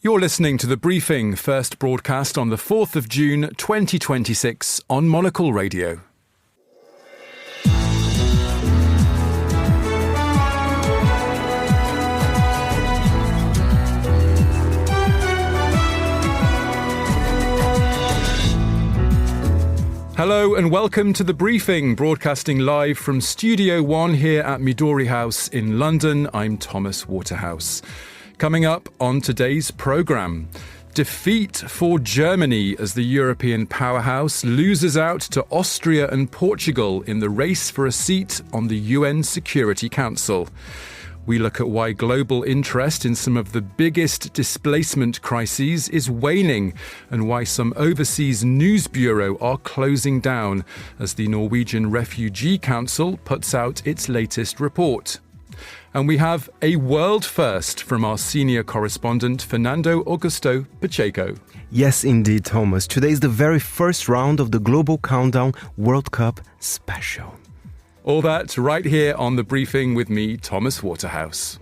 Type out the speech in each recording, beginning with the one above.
You're listening to The Briefing, first broadcast on the 4th of June 2026 on Monocle Radio. Hello and welcome to The Briefing, broadcasting live from Studio 1 here at Midori House in London. I'm Thomas Waterhouse. Coming up on today's programme, defeat for Germany as the European powerhouse loses out to Austria and Portugal in the race for a seat on the UN Security Council. We look at why global interest in some of the biggest displacement crises is waning and why some overseas news bureaux are closing down as the Norwegian Refugee Council puts out its latest report. And we have a world first from our senior correspondent, Fernando Augusto Pacheco. Yes, indeed, Thomas. Today is the very first round of the Global Countdown World Cup special. All that right here on The Briefing with me, Thomas Waterhouse.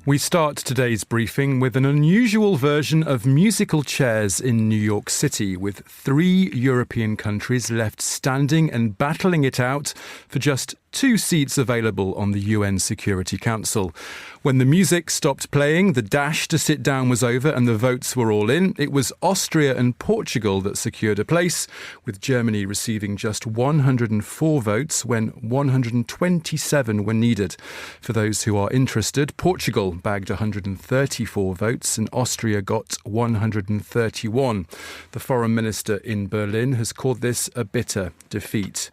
We start today's briefing with an unusual version of musical chairs in New York City, with 3 European countries left standing and battling it out for just 2 seats available on the UN Security Council. When the music stopped playing, the dash to sit down was over and the votes were all in. It was Austria and Portugal that secured a place, with Germany receiving just 104 votes when 127 were needed. For those who are interested, Portugal bagged 134 votes and Austria got 131. The foreign minister in Berlin has called this a bitter defeat.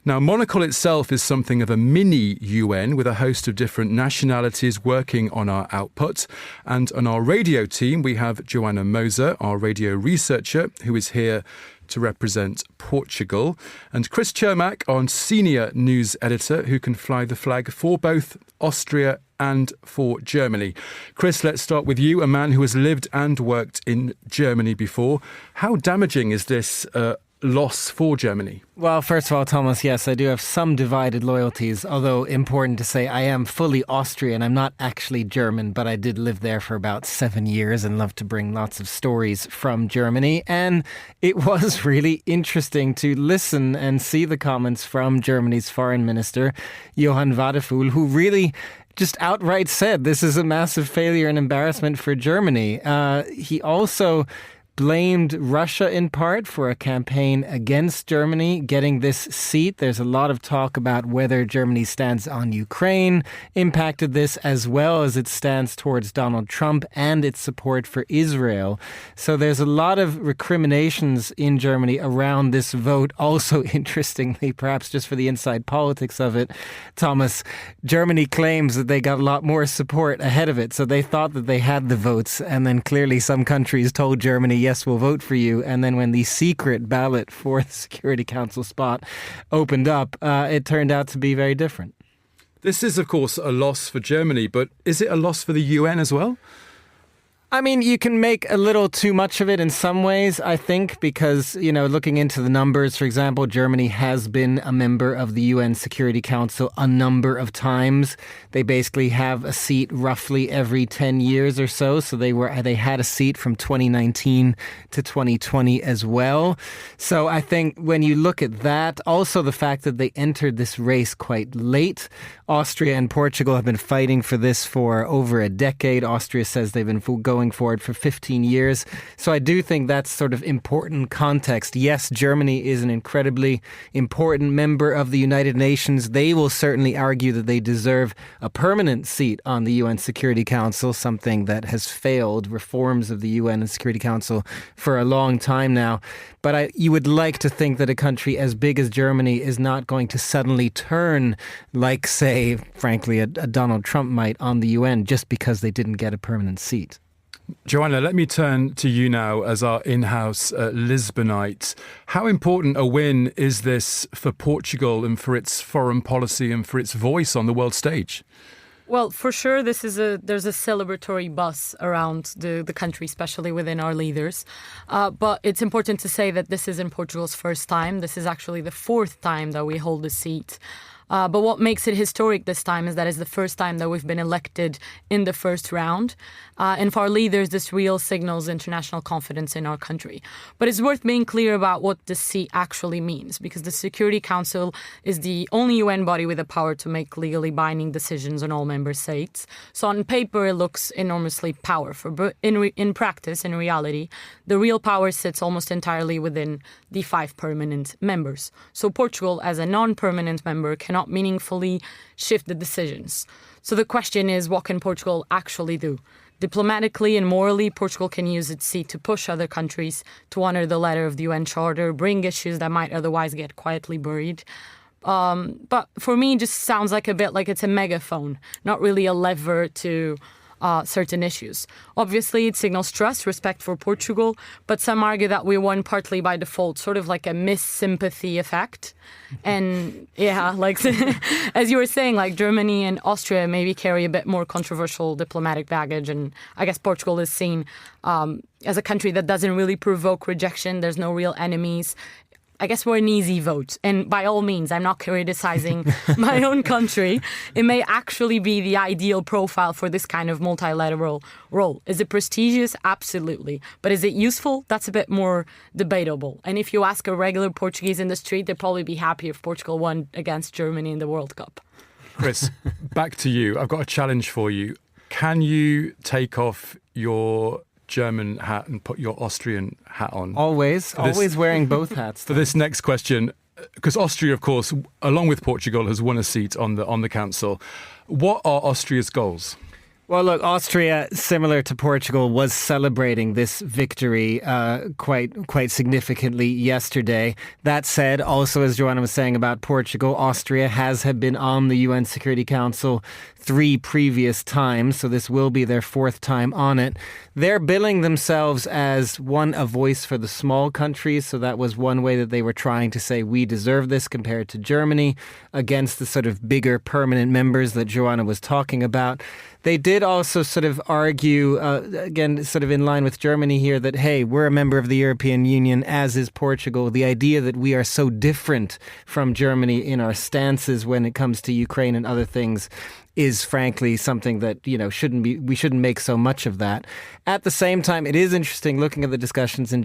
Now, Monocle itself is something of a mini UN with a host of different nationalities working on our output. And on our radio team, we have Joanna Moser, our radio researcher, who is here to represent Portugal, and Chris Chermak, our senior news editor, who can fly the flag for both Austria and for Germany. Chris, let's start with you, a man who has lived and worked in Germany before. How damaging is this loss for Germany? Well, first of all, Thomas, yes, I do have some divided loyalties, although important to say I am fully Austrian. I'm not actually German, but I did live there for about 7 years and love to bring lots of stories from Germany. And it was really interesting to listen and see the comments from Germany's foreign minister, Johann Wadephul, who really just outright said this is a massive failure and embarrassment for Germany. He also blamed Russia in part for a campaign against Germany getting this seat. There's a lot of talk about whether Germany's stance on Ukraine impacted this, as well as its stance towards Donald Trump and its support for Israel. So there's a lot of recriminations in Germany around this vote. Also, interestingly, perhaps just for the inside politics of it, Thomas, Germany claims that they got a lot more support ahead of it. So they thought that they had the votes, and then clearly some countries told Germany, yes, we'll vote for you. And then when the secret ballot for the Security Council spot opened up, it turned out to be very different. This is, of course, a loss for Germany, but is it a loss for the UN as well? I mean, you can make a little too much of it in some ways, I think, because, looking into the numbers, for example, Germany has been a member of the UN Security Council a number of times. They basically have a seat roughly every 10 years or so. So they had a seat from 2019 to 2020 as well. So I think when you look at that, also the fact that they entered this race quite late, Austria and Portugal have been fighting for this for over a decade. Austria says they've been going for it for 15 years. So I do think that's sort of important context. Yes, Germany is an incredibly important member of the United Nations. They will certainly argue that they deserve a permanent seat on the UN Security Council, something that has failed reforms of the UN and Security Council for a long time now. But you would like to think that a country as big as Germany is not going to suddenly turn like, say, frankly, a Donald Trump might on the UN just because they didn't get a permanent seat. Joanna, let me turn to you now as our in-house Lisbonite. How important a win is this for Portugal and for its foreign policy and for its voice on the world stage? Well, for sure, there's a celebratory buzz around the country, especially within our leaders. But it's important to say that this isn't Portugal's first time. This is actually the fourth time that we hold the seat. But what makes it historic this time is that it's the first time that we've been elected in the first round. And for our leaders, this real signals international confidence in our country. But it's worth being clear about what the seat actually means, because the Security Council is the only UN body with the power to make legally binding decisions on all member states. So on paper, it looks enormously powerful. But in practice, in reality, the real power sits almost entirely within the 5 permanent members. So Portugal, as a non-permanent member, cannot meaningfully shift the decisions. So the question is, what can Portugal actually do? Diplomatically and morally, Portugal can use its seat to push other countries to honor the letter of the UN Charter, bring issues that might otherwise get quietly buried. But for me, it just sounds like a bit like it's a megaphone, not really a lever to certain issues. Obviously, it signals trust, respect for Portugal, but some argue that we won partly by default, sort of like a mis-sympathy effect. And yeah, like as you were saying, like Germany and Austria maybe carry a bit more controversial diplomatic baggage, and I guess Portugal is seen as a country that doesn't really provoke rejection. There's no real enemies. I guess we're an easy vote. And by all means, I'm not criticizing my own country. It may actually be the ideal profile for this kind of multilateral role. Is it prestigious? Absolutely. But is it useful? That's a bit more debatable. And if you ask a regular Portuguese in the street, they'd probably be happy if Portugal won against Germany in the World Cup. Chris, back to you. I've got a challenge for you. Can you take off your German hat and put your Austrian hat on? Always wearing both hats. For this next question, because Austria, of course, along with Portugal, has won a seat on the council. What are Austria's goals? Well, look, Austria, similar to Portugal, was celebrating this victory quite significantly yesterday. That said, also, as Joanna was saying about Portugal, Austria has been on the UN Security Council 3 previous times, so this will be their 4th time on it. They're billing themselves as a voice for the small countries, so that was one way that they were trying to say we deserve this compared to Germany against the sort of bigger permanent members that Joanna was talking about. They did also sort of argue, again, sort of in line with Germany here, that, hey, we're a member of the European Union, as is Portugal. The idea that we are so different from Germany in our stances when it comes to Ukraine and other things is frankly something that, we shouldn't make so much of that. At the same time, it is interesting looking at the discussions in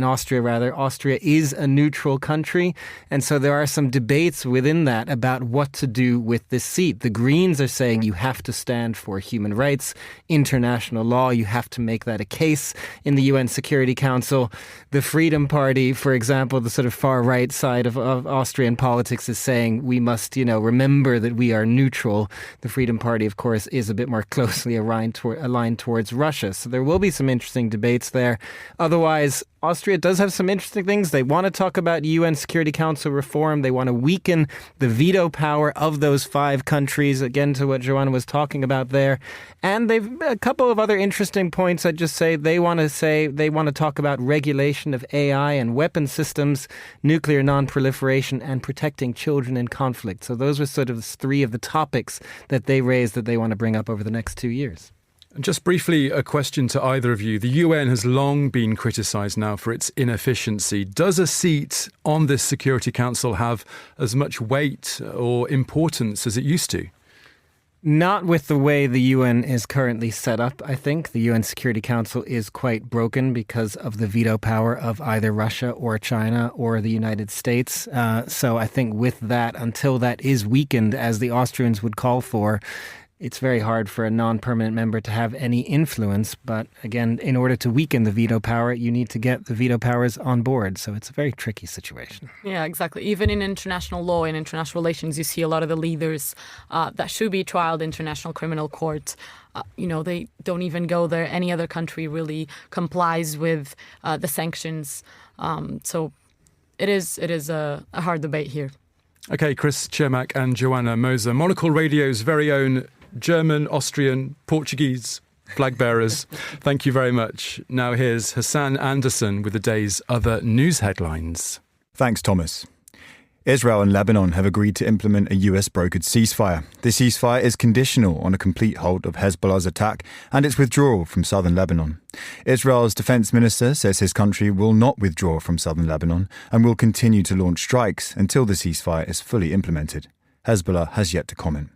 Austria. Austria is a neutral country. And so there are some debates within that about what to do with this seat. The Greens are saying you have to stand for human rights, international law. You have to make that a case in the UN Security Council. The Freedom Party, for example, the sort of far right side of Austrian politics, is saying we must, remember that we are neutral. The Freedom Party, of course, is a bit more closely aligned towards Russia. So there will be some interesting debates there. Otherwise, Austria does have some interesting things. They want to talk about UN Security Council reform. They want to weaken the veto power of those 5 countries, again, to what Joanna was talking about there. And they've a couple of other interesting points. I'd just say they want to talk about regulation of AI and weapon systems, nuclear non-proliferation, and protecting children in conflict. So those were sort of 3 of the topics that they raised that they want to bring up over the next 2 years. Just briefly, a question to either of you. The UN has long been criticised now for its inefficiency. Does a seat on this Security Council have as much weight or importance as it used to? Not with the way the UN is currently set up, I think. The UN Security Council is quite broken because of the veto power of either Russia or China or the United States. So I think with that, until that is weakened, as the Austrians would call for, it's very hard for a non-permanent member to have any influence. But again, in order to weaken the veto power, you need to get the veto powers on board. So it's a very tricky situation. Yeah, exactly. Even in international law and international relations, you see a lot of the leaders that should be trialed in International Criminal Court. They don't even go there. Any other country really complies with the sanctions. So it is a hard debate here. Okay, Chris Cermak and Joanna Moser, Monocle Radio's very own German, Austrian, Portuguese flag bearers. Thank you very much. Now here's Hassan Anderson with the day's other news headlines. Thanks, Thomas. Israel and Lebanon have agreed to implement a US-brokered ceasefire. The ceasefire is conditional on a complete halt of Hezbollah's attack and its withdrawal from southern Lebanon. Israel's defense minister says his country will not withdraw from southern Lebanon and will continue to launch strikes until the ceasefire is fully implemented. Hezbollah has yet to comment.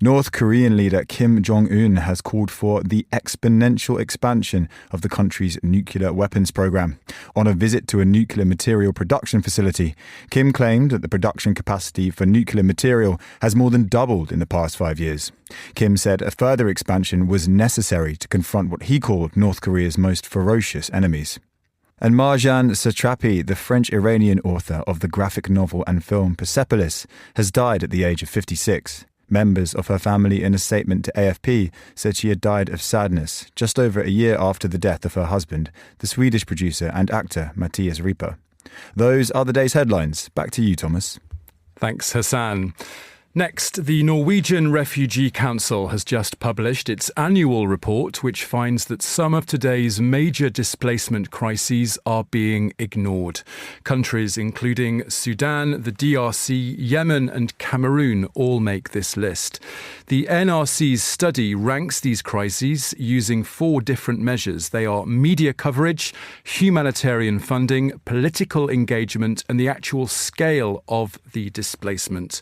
North Korean leader Kim Jong-un has called for the exponential expansion of the country's nuclear weapons program. On a visit to a nuclear material production facility, Kim claimed that the production capacity for nuclear material has more than doubled in the past 5 years. Kim said a further expansion was necessary to confront what he called North Korea's most ferocious enemies. And Marjan Satrapi, the French-Iranian author of the graphic novel and film Persepolis, has died at the age of 56. Members of her family in a statement to AFP said she had died of sadness just over a year after the death of her husband, the Swedish producer and actor Mattias Ripa. Those are the day's headlines. Back to you, Thomas. Thanks, Hassan. Next, the Norwegian Refugee Council has just published its annual report, which finds that some of today's major displacement crises are being ignored. Countries including Sudan, the DRC, Yemen and Cameroon all make this list. The NRC's study ranks these crises using 4 different measures. They are media coverage, humanitarian funding, political engagement and the actual scale of the displacement.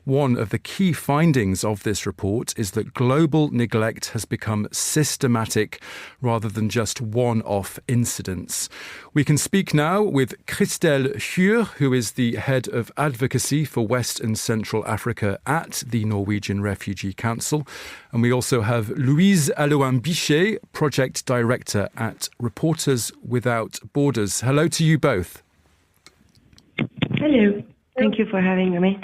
One of the key findings of this report is that global neglect has become systematic rather than just one-off incidents. We can speak now with Christelle Hjur, who is the head of advocacy for West and Central Africa at the Norwegian Refugee Council. And we also have Louise Allouin-Bichet, project director at Reporters Without Borders. Hello to you both. Hello. Thank you for having me.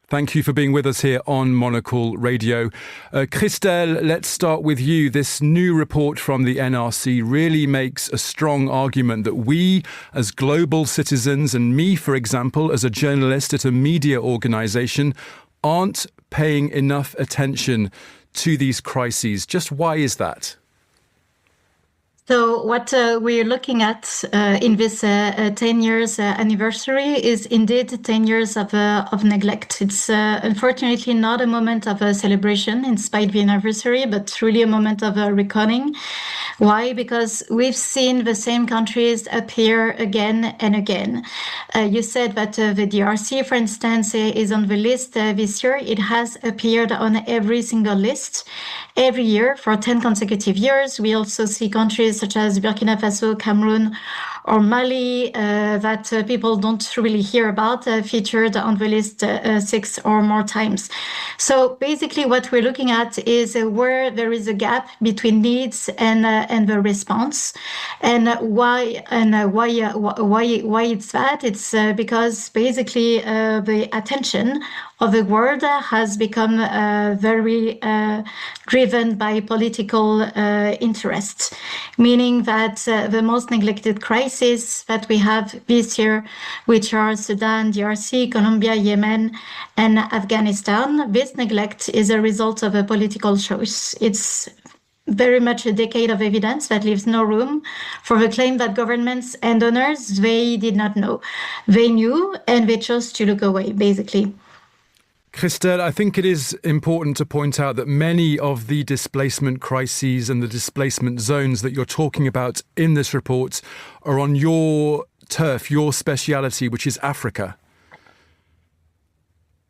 Thank you for being with us here on Monocle Radio. Christelle, let's start with you. This new report from the NRC really makes a strong argument that we, as global citizens, and me, for example, as a journalist at a media organisation, aren't paying enough attention to these crises. Just why is that? So what we're looking at in this 10 years anniversary is indeed 10 years of neglect. It's unfortunately not a moment of a celebration in spite of the anniversary, but really a moment of reckoning. Why? Because we've seen the same countries appear again and again. You said that the DRC, for instance, is on the list this year. It has appeared on every single list every year for 10 consecutive years. We also see countries such as Burkina Faso, Cameroon, or Mali that people don't really hear about, featured on the list 6 or more times. So basically what we're looking at is where there is a gap between needs and the response. And why it's that? It's because basically the attention of the world has become very driven by political interests, meaning that the most neglected crises that we have this year, which are Sudan, DRC, Colombia, Yemen, and Afghanistan, this neglect is a result of a political choice. It's very much a decade of evidence that leaves no room for the claim that governments and donors, they did not know. They knew and they chose to look away, basically. Christelle, I think it is important to point out that many of the displacement crises and the displacement zones that you're talking about in this report are on your turf, your speciality, which is Africa.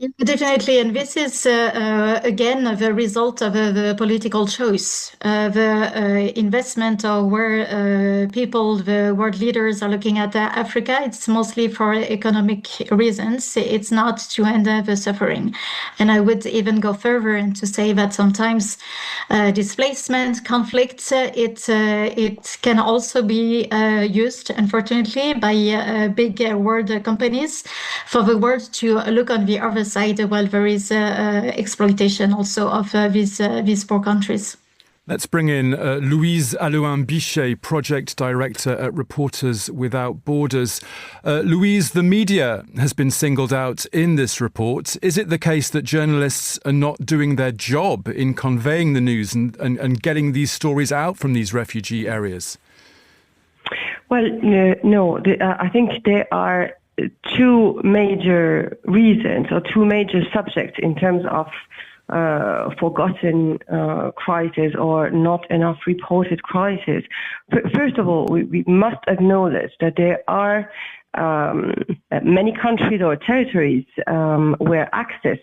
Yeah, definitely. And this is, again, the result of the political choice. The investment or where people, the world leaders are looking at Africa, it's mostly for economic reasons. It's not to end the suffering. And I would even go further and to say that sometimes displacement, conflict, it can also be used, unfortunately, by big world companies for the world to look on the other side while there is exploitation also of these poor countries. Let's bring in Louise Allouin-Bichet, project director at Reporters Without Borders. Louise, the media has been singled out in this report. Is it the case that journalists are not doing their job in conveying the news and getting these stories out from these refugee areas? Well, no. I think there are two major reasons or two major subjects in terms of forgotten crisis or not enough reported crisis. First of all, we must acknowledge that there are many countries or territories where access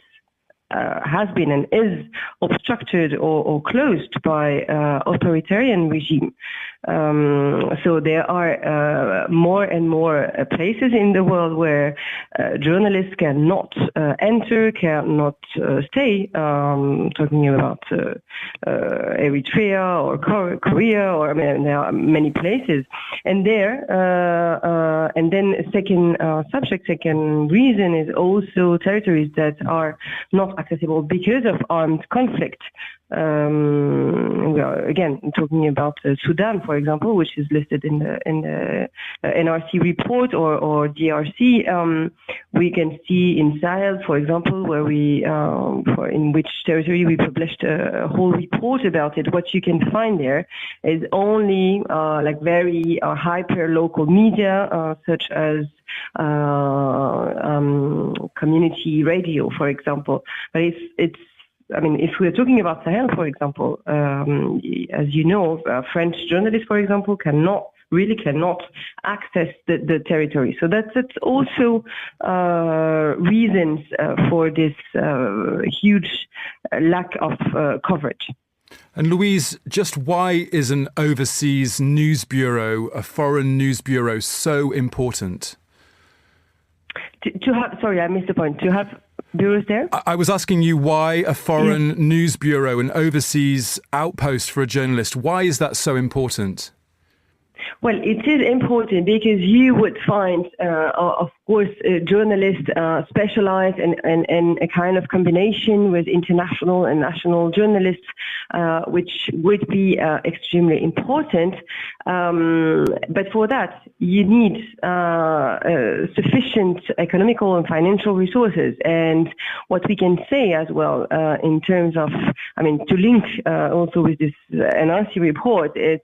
has been and is obstructed or closed by authoritarian regime. So there are more and more places in the world where journalists cannot enter, cannot stay. Talking about Eritrea or Korea, or there are many places. And and then second reason is also territories that are not accessible because of armed conflict. We are again talking about Sudan, for example, which is listed in the NRC report, or DRC. We can see in Sahel, for example, where in which territory we published a whole report about it. What you can find there is only very hyper local media, such as community radio, for example. But if we're talking about Sahel, for example, as you know, French journalists, for example, cannot access the territory. So that's also reasons for this huge lack of coverage. And Louise, just why is an overseas news bureau, a foreign news bureau, so important? To have, sorry, I missed the point. To have bureaus there? I was asking you why a foreign news bureau, an overseas outpost for a journalist, why is that so important? Well, it is important because you would find, of course, journalists specialized in a kind of combination with international and national journalists, which would be extremely important. But for that, you need sufficient economical and financial resources. And what we can say as well, in terms of, to link also with this NRC report, is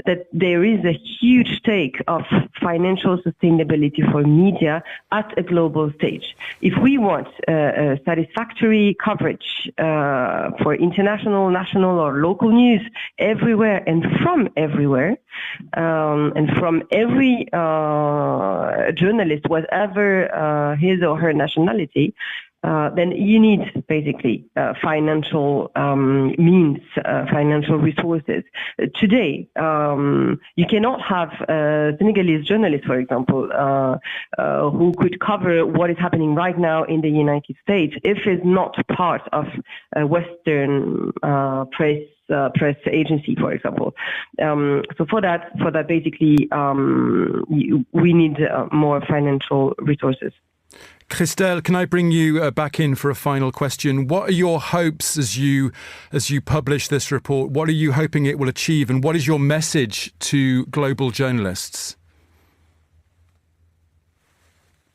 that there is a huge stake of financial sustainability for media at a global stage. If we want satisfactory coverage for international, national, or local news everywhere and from everywhere, and from every journalist, whatever his or her nationality, then you need basically financial means, financial resources. Today, you cannot have Senegalese journalists, for example, who could cover what is happening right now in the United States if it's not part of a Western press agency, for example. So for that, basically, we need more financial resources. Christelle, can I bring you back in for a final question? What are your hopes as you publish this report? What are you hoping it will achieve? And what is your message to global journalists?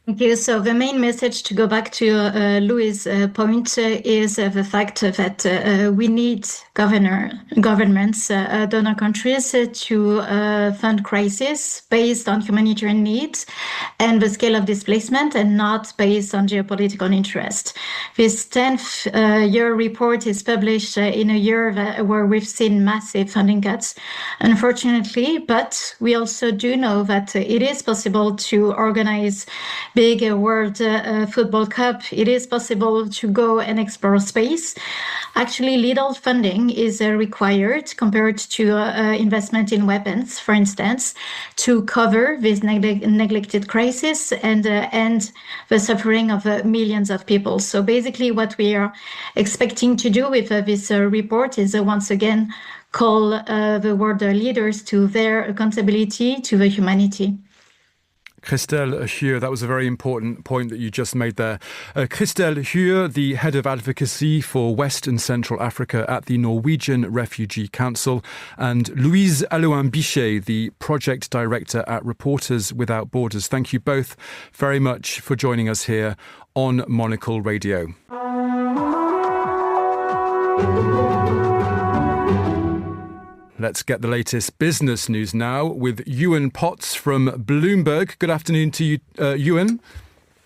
Thank you. So the main message, to go back to Louis' point, is the fact that we need governments, donor countries, to fund crises based on humanitarian needs and the scale of displacement, and not based on geopolitical interest. This 10th year report is published in a year where we've seen massive funding cuts, unfortunately, but we also do know that it is possible to organize big World Football Cup. It is possible to go and explore space. Actually, little funding is required compared to investment in weapons, for instance, to cover this neglected crisis and end the suffering of millions of people. So basically what we are expecting to do with this report is once again call the world leaders to their accountability to the humanity. Christelle Hure, that was a very important point that you just made there. Christelle Hure, the head of advocacy for West and Central Africa at the Norwegian Refugee Council, and Louise Allouin-Bichet, the project director at Reporters Without Borders. Thank you both very much for joining us here on Monocle Radio. Let's get the latest business news now with Ewan Potts from Bloomberg. Good afternoon to you, Ewan.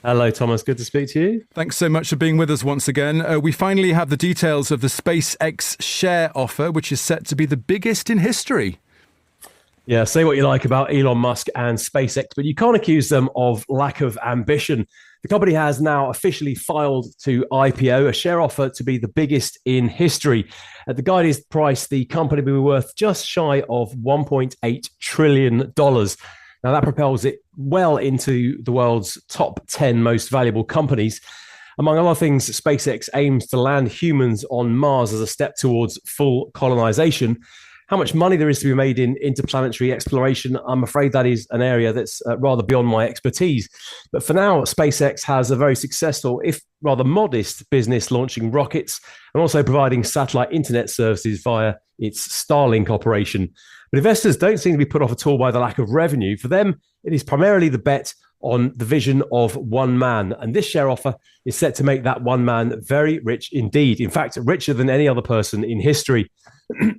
Hello, Thomas. Good to speak to you. Thanks so much for being with us once again. We finally have the details of the SpaceX share offer, which is set to be the biggest in history. Yeah, say what you like about Elon Musk and SpaceX, but you can't accuse them of lack of ambition. The company has now officially filed to IPO, a share offer to be the biggest in history. At the guided price, the company will be worth just shy of $1.8 trillion. Now, that propels it well into the world's top 10 most valuable companies. Among other things, SpaceX aims to land humans on Mars as a step towards full colonization. How much money there is to be made in interplanetary exploration, I'm afraid that is an area that's rather beyond my expertise. But for now, SpaceX has a very successful, if rather modest, business launching rockets and also providing satellite internet services via its Starlink operation. But investors don't seem to be put off at all by the lack of revenue. For them, it is primarily the bet on the vision of one man. And this share offer is set to make that one man very rich indeed. In fact, richer than any other person in history.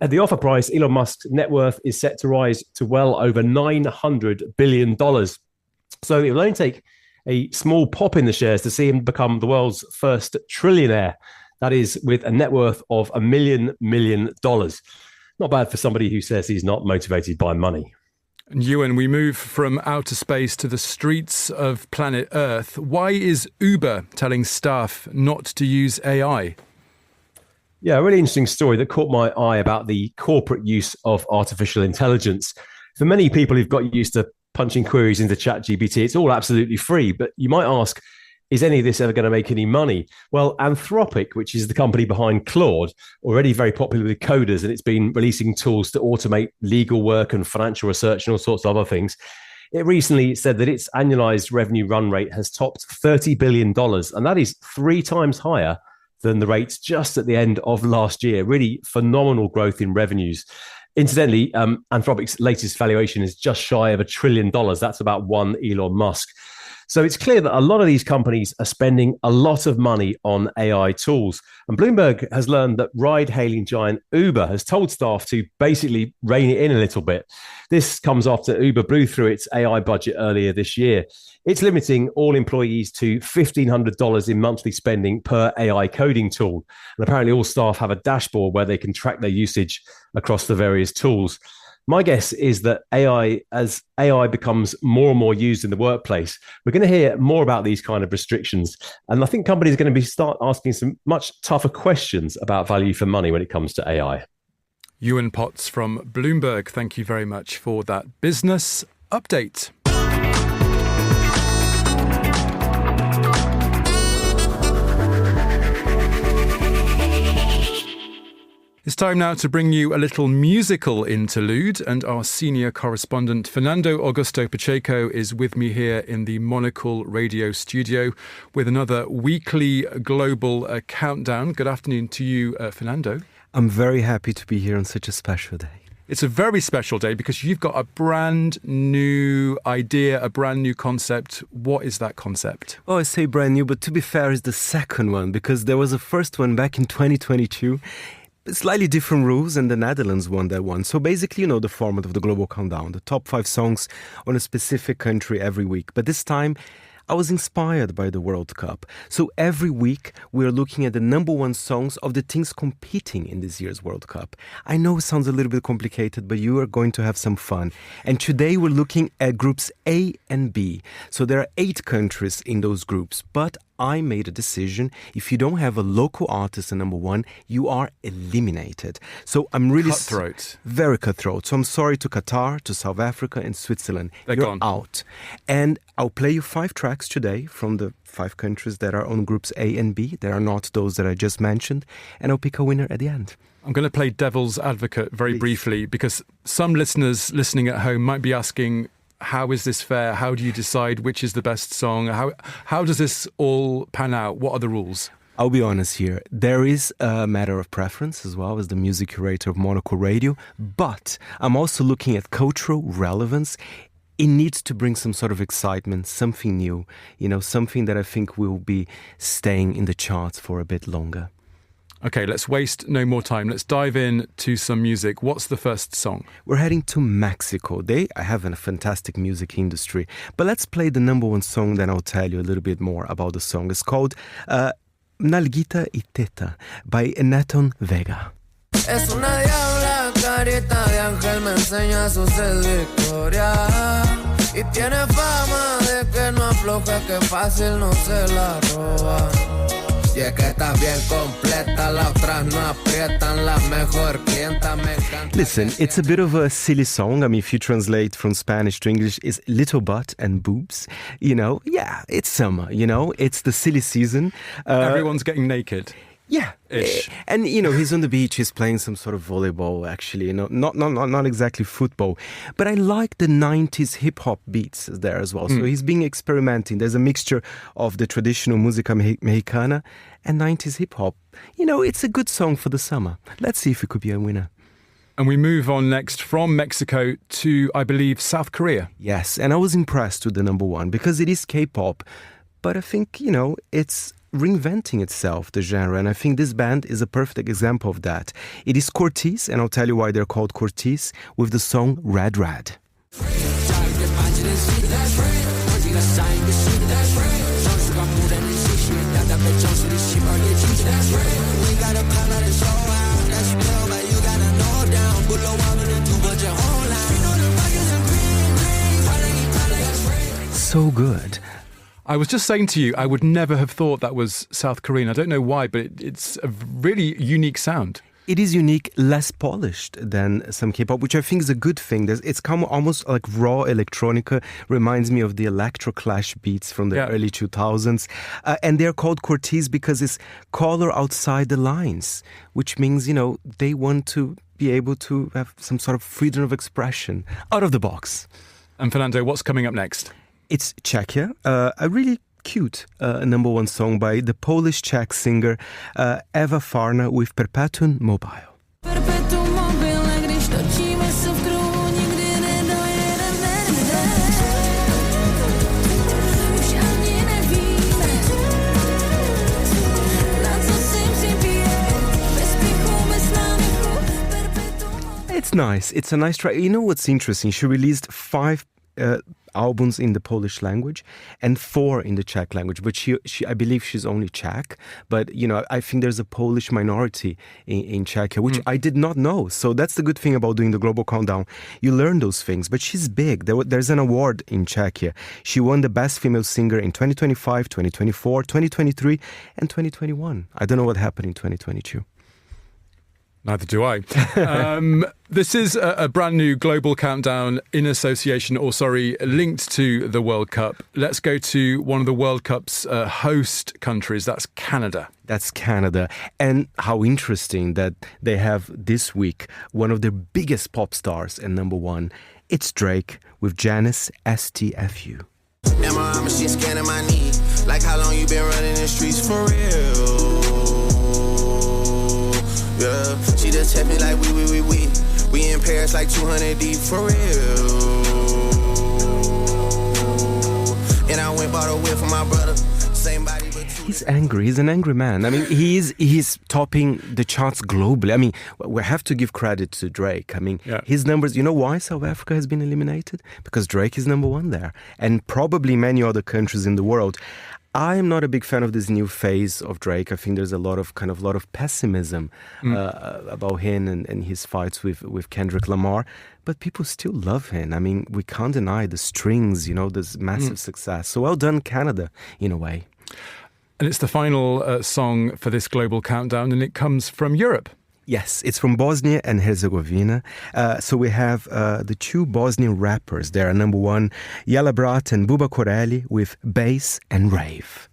At the offer price, Elon Musk's net worth is set to rise to well over $900 billion. So it will only take a small pop in the shares to see him become the world's first trillionaire. That is with a net worth of $1 million. Not bad for somebody who says he's not motivated by money. And Ewan, we move from outer space to the streets of planet Earth. Why is Uber telling staff not to use AI? Yeah, a really interesting story that caught my eye about the corporate use of artificial intelligence. For many people who've got used to punching queries into ChatGPT, it's all absolutely free. But you might ask, is any of this ever going to make any money? Well, Anthropic, which is the company behind Claude, already very popular with coders, and it's been releasing tools to automate legal work and financial research and all sorts of other things. It recently said that its annualized revenue run rate has topped $30 billion, and that is 3 times higher than the rates just at the end of last year. Really phenomenal growth in revenues. Incidentally, Anthropic's latest valuation is just shy of $1 trillion. That's about one Elon Musk. So it's clear that a lot of these companies are spending a lot of money on AI tools. And Bloomberg has learned that ride-hailing giant Uber has told staff to basically rein it in a little bit. This comes after Uber blew through its AI budget earlier this year. It's limiting all employees to $1,500 in monthly spending per AI coding tool. And apparently all staff have a dashboard where they can track their usage across the various tools. My guess is that as AI becomes more and more used in the workplace, we're going to hear more about these kind of restrictions. And I think companies are going to start asking some much tougher questions about value for money when it comes to AI. Ewan Potts from Bloomberg, thank you very much for that business update. It's time now to bring you a little musical interlude, and our senior correspondent Fernando Augusto Pacheco is with me here in the Monocle Radio studio with another weekly global countdown. Good afternoon to you, Fernando. I'm very happy to be here on such a special day. It's a very special day because you've got a brand new idea, a brand new concept. What is that concept? Oh, I say brand new, but to be fair, it's the second one because there was a first one back in 2022. Slightly different rules, and the Netherlands won that one. So basically, you know the format of the Global Countdown, the top 5 songs on a specific country every week. But this time, I was inspired by the World Cup. So every week, we're looking at the number 1 songs of the teams competing in this year's World Cup. I know it sounds a little bit complicated, but you are going to have some fun. And today, we're looking at groups A and B. So there are 8 countries in those groups, but I made a decision. If you don't have a local artist at number 1, you are eliminated. So I'm really cutthroat. Very cutthroat. So I'm sorry to Qatar, to South Africa and Switzerland. They're You're gone. out. And I'll play you 5 tracks today from the 5 countries that are on groups A and B. There are not those that I just mentioned. And I'll pick a winner at the end. I'm going to play devil's advocate very briefly because some listeners listening at home might be asking, how is this fair? How do you decide which is the best song? How does this all pan out? What are the rules? I'll be honest here. There is a matter of preference as well as the music curator of Monocle Radio, but I'm also looking at cultural relevance. It needs to bring some sort of excitement, something new, something that I think will be staying in the charts for a bit longer. Okay, let's waste no more time. Let's dive in to some music. What's the first song? We're heading to Mexico. They have a fantastic music industry. But let's play the number 1 song, then I'll tell you a little bit more about the song. It's called Nalguita y Teta by Nathan Vega. Es una diabla, carita de ángel, me enseña su ser Victoria. Y tiene fama de que no afloja, que fácil no se la roba. Y es que está bien completa, las otras no aprietan, la mejor clienta me encanta. Listen, it's a bit of a silly song. I mean, if you translate from Spanish to English, it's little butt and boobs. You know, yeah, it's summer, you know, it's the silly season. Everyone's getting naked. Yeah, Ish. And you know he's on the beach. He's playing some sort of volleyball. Actually, you know, not exactly football. But I like the '90s hip hop beats there as well. So he's being experimenting. There's a mixture of the traditional música mexicana and '90s hip hop. You know, it's a good song for the summer. Let's see if it could be a winner. And we move on next from Mexico to, I believe, South Korea. Yes, and I was impressed with the number one because it is K-pop, but I think you know it's reinventing itself, the genre, and I think this band is a perfect example of that. It is Cortez, and I'll tell you why they're called Cortez, with the song Rad Rad. So good. I was just saying to you, I would never have thought that was South Korean. I don't know why, but it's a really unique sound. It is unique, less polished than some K-pop, which I think is a good thing. It's come almost like raw electronica, reminds me of the electro clash beats from the early 2000s. And they're called Cortez because it's color outside the lines, which means, you know, they want to be able to have some sort of freedom of expression out of the box. And Fernando, what's coming up next? It's Czechia, a really cute number one song by the Polish-Czech singer Eva Farna with Perpetuum Mobile. It's nice. It's a nice track. You know what's interesting? She released 5 albums in the Polish language and 4 in the Czech language. But she I believe she's only Czech. But, you know, I think there's a Polish minority in Czechia, which I did not know. So that's the good thing about doing the Global Countdown. You learn those things. But she's big. There's an award in Czechia. She won the Best Female Singer in 2025, 2024, 2023, and 2021. I don't know what happened in 2022. Neither do I. This is a brand new Global Countdown in association, linked to the World Cup. Let's go to one of the World Cup's host countries. That's Canada. That's Canada. And how interesting that they have this week one of their biggest pop stars and number one. It's Drake with Janice STFU. MRI machine scanning my knee. Like how long you been running the streets for real? Yeah, she just text me like we in Paris like 200 deep for real. And I went bought a whip for my brother. Same body but he's angry. He's an angry man. I mean, he's topping the charts globally. I mean, we have to give credit to Drake. I mean, his numbers. You know why South Africa has been eliminated? Because Drake is number one there, and probably many other countries in the world. I am not a big fan of this new phase of Drake. I think there's a lot of pessimism about him and his fights with Kendrick Lamar. But people still love him. I mean, we can't deny the strings, you know, this massive success. So well done, Canada, in a way. And it's the final song for this Global Countdown, and it comes from Europe. Yes, it's from Bosnia and Herzegovina. So we have the 2 Bosnian rappers. They are number one, Jala Brat and Buba Koreli with Bass and Rave.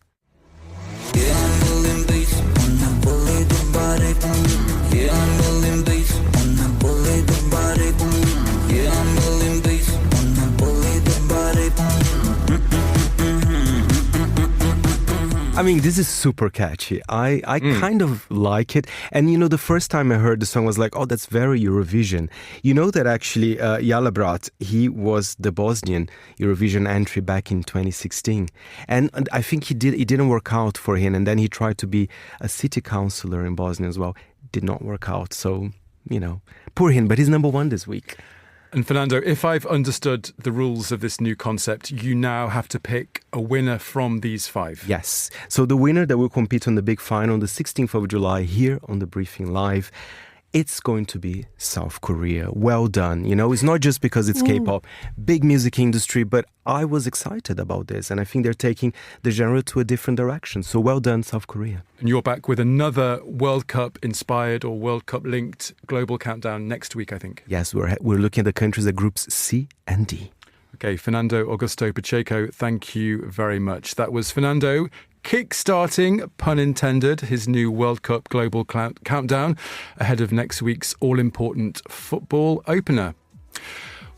I mean, this is super catchy. I kind of like it. And, you know, the first time I heard the song, I was like, oh, that's very Eurovision. You know that actually Jala Brat, he was the Bosnian Eurovision entry back in 2016. And I think it didn't work out for him. And then he tried to be a city councillor in Bosnia as well. Did not work out. So, you know, poor him. But he's number one this week. And Fernando, if I've understood the rules of this new concept, you now have to pick a winner from these 5. Yes. So the winner that will compete on the big final on the 16th of July here on the Briefing Live, it's going to be South Korea. Well done. You know, it's not just because it's K-pop, big music industry, but I was excited about this. And I think they're taking the genre to a different direction. So well done, South Korea. And you're back with another World Cup inspired or World Cup linked global countdown next week, I think. Yes, we're looking at the countries at groups C and D. Okay, Fernando Augusto Pacheco, thank you very much. That was Fernando kick-starting, pun intended, his new World Cup global countdown ahead of next week's all-important football opener.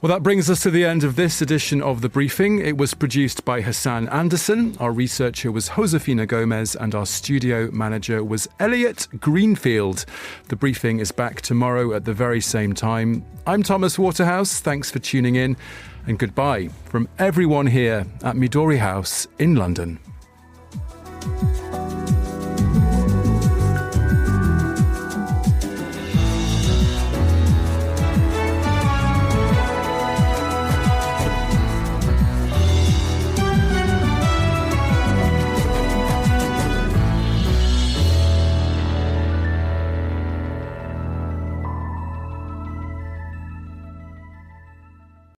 Well, that brings us to the end of this edition of The Briefing. It was produced by Hassan Anderson. Our researcher was Josefina Gomez and our studio manager was Elliot Greenfield. The Briefing is back tomorrow at the very same time. I'm Thomas Waterhouse. Thanks for tuning in and goodbye from everyone here at Midori House in London.